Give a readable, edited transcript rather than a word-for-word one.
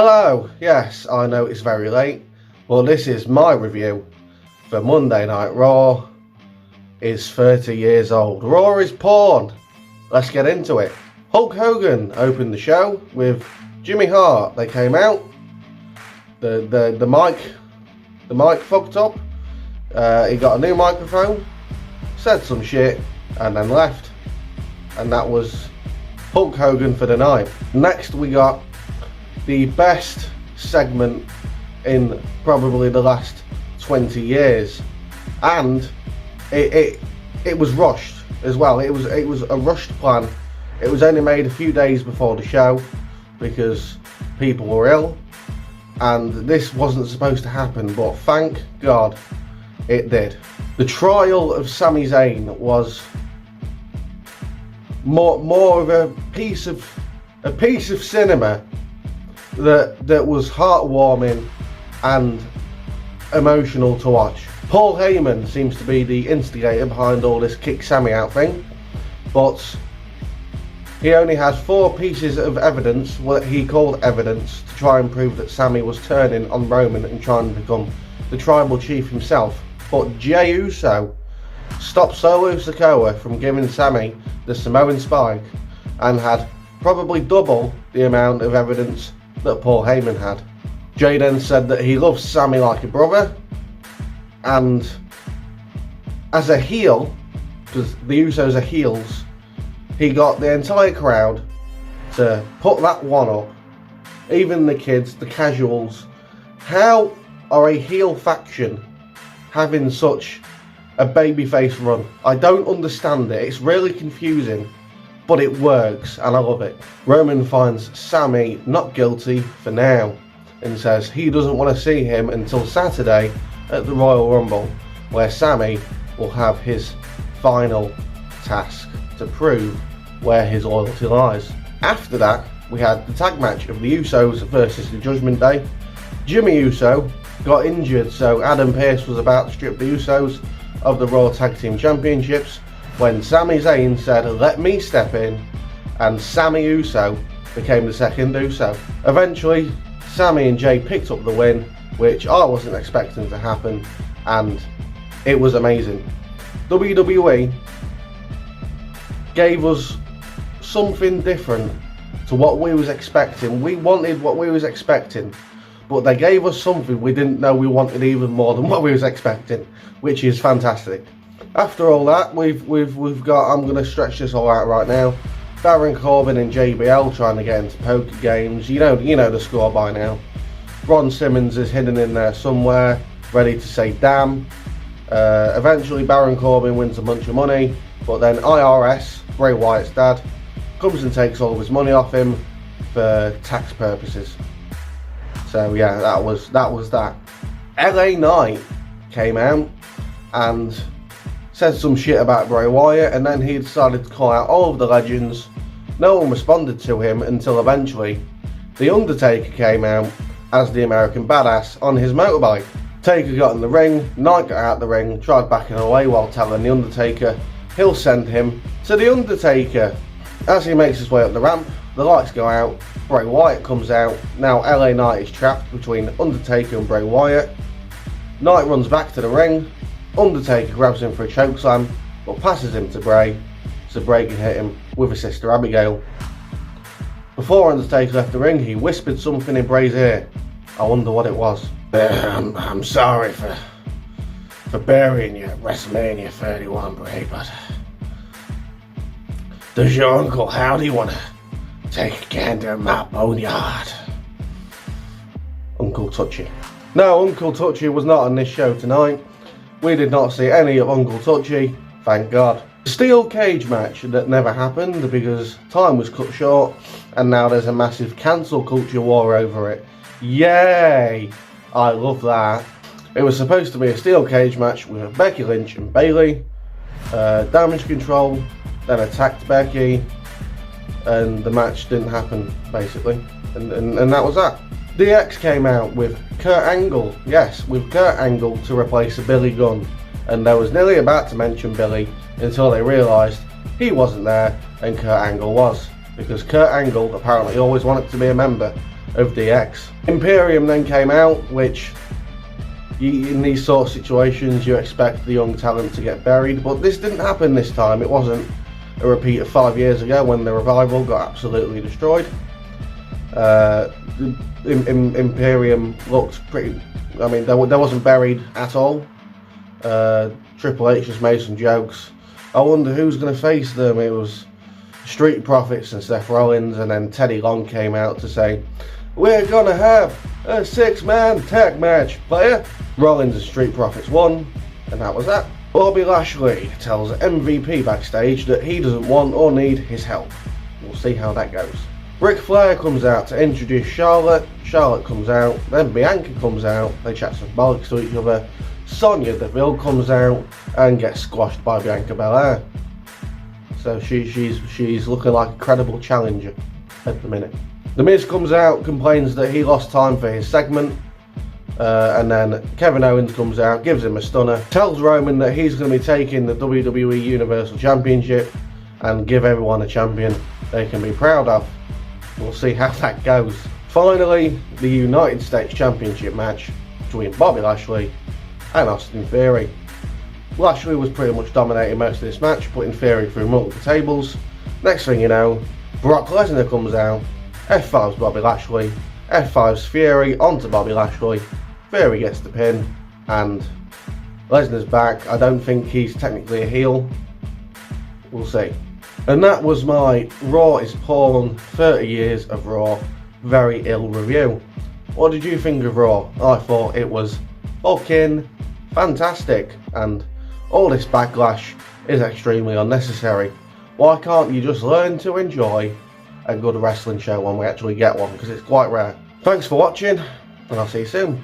Hello, yes, I know it's very late, but this is my review for Monday Night Raw is 30 years old. Raw is porn. Let's get into it. Hulk Hogan opened the show with Jimmy Hart. They came out. The mic fucked up. He got a new microphone, said some shit, and then left. And that was Hulk Hogan for the night. Next we got the best segment in probably the last 20 years, and it was rushed as well. It was a rushed plan. It was only made a few days before the show because people were ill, and this wasn't supposed to happen, but thank God it did. The trial of Sami Zayn was more of a piece of cinema that was heartwarming and emotional to watch. Paul Heyman seems to be the instigator behind all this kick Sami out thing, but he only had 4 pieces of evidence, what he called evidence, to try and prove that Sami was turning on Roman and trying to become the tribal chief himself. But Jey Uso stopped Solo Sikoa from giving Sami the Samoan spike and had probably double the amount of evidence that Paul Heyman had. Jey then said that he loves Sami like a brother, and as a heel, because the Usos are heels, he got the entire crowd to put that one up, even the kids, the casuals. How are a heel faction having such a babyface run? I don't understand it. It's really confusing, but it works and I love it. Roman finds Sami not guilty for now and says he doesn't want to see him until Saturday at the Royal Rumble, where Sami will have his final task to prove where his loyalty lies. After that, we had the tag match of the Usos versus the Judgment Day. Jimmy Uso got injured, so Adam Pearce was about to strip the Usos of the Raw Tag Team Championships when Sami Zayn said, "Let me step in," and Sami Uso became the second Uso. Eventually, Sami and Jey picked up the win, which I wasn't expecting to happen, and it was amazing. WWE gave us something different to what we was expecting. We wanted what we was expecting, but they gave us something we didn't know we wanted even more than what we was expecting, which is fantastic. After all that, we've got, I'm going to stretch this all out right now, Baron Corbin and JBL trying to get into poker games. You know the score by now. Ron Simmons is hidden in there somewhere, ready to say damn. Eventually Baron Corbin wins a bunch of money, but then IRS, Bray Wyatt's dad, comes and takes all of his money off him for tax purposes. So yeah, that was that. LA Knight came out and said some shit about Bray Wyatt, and then he decided to call out all of the legends. No one responded to him until eventually The Undertaker came out as the American Badass on his motorbike. Taker got in the ring, Knight got out the ring, tried backing away while telling The Undertaker he'll send him to The Undertaker. As he makes his way up the ramp, the lights go out, Bray Wyatt comes out. Now LA Knight is trapped between Undertaker and Bray Wyatt. Knight runs back to the ring, Undertaker grabs him for a chokeslam, but passes him to Bray, so Bray can hit him with his sister Abigail. Before Undertaker left the ring, he whispered something in Bray's ear. I wonder what it was. I'm sorry for burying you at WrestleMania 31, Bray, but does your Uncle Howdy want to take a gander at my boneyard? Uncle Touchy. No, Uncle Touchy was not on this show tonight. We did not see any of Uncle Touchy, thank God. Steel cage match that never happened because time was cut short, and now there's a massive cancel culture war over it. Yay! I love that. It was supposed to be a steel cage match with Becky Lynch and Bayley. Damage Control then attacked Becky, and the match didn't happen basically, and that was that. DX came out with Kurt Angle, yes, with Kurt Angle to replace Billy Gunn, and they was nearly about to mention Billy until they realised he wasn't there and Kurt Angle was, because Kurt Angle apparently always wanted to be a member of DX. Imperium then came out, which in these sort of situations you expect the young talent to get buried, but this didn't happen this time. It wasn't a repeat of 5 years ago when the Revival got absolutely destroyed. Imperium looked pretty, I mean, they wasn't buried at all. Triple H just made some jokes. I wonder who's going to face them. It was Street Profits and Seth Rollins, and then Teddy Long came out to say, we're going to have a 6-man tag match, player. Rollins and Street Profits won, and that was that. Bobby Lashley tells MVP backstage that he doesn't want or need his help. We'll see how that goes. Ric Flair comes out to introduce Charlotte. Charlotte comes out, then Bianca comes out. They chat some bollocks to each other. Sonya Deville comes out and gets squashed by Bianca Belair. So she's looking like a credible challenger at the minute. The Miz comes out, complains that he lost time for his segment. And then Kevin Owens comes out, gives him a stunner, tells Roman that he's going to be taking the WWE Universal Championship and give everyone a champion they can be proud of. We'll see how that goes. Finally, the United States Championship match between Bobby Lashley and Austin Theory. Lashley was pretty much dominating most of this match, putting Theory through multiple tables. Next thing you know, Brock Lesnar comes out, F5's Bobby Lashley, F5's Theory onto Bobby Lashley. Theory gets the pin, and Lesnar's back. I don't think he's technically a heel. We'll see. And that was my Raw is Porn 30 Years of Raw very ill review. What did you think of Raw? I thought it was fucking fantastic, and all this backlash is extremely unnecessary. Why can't you just learn to enjoy a good wrestling show when we actually get one, because it's quite rare. Thanks for watching, and I'll see you soon.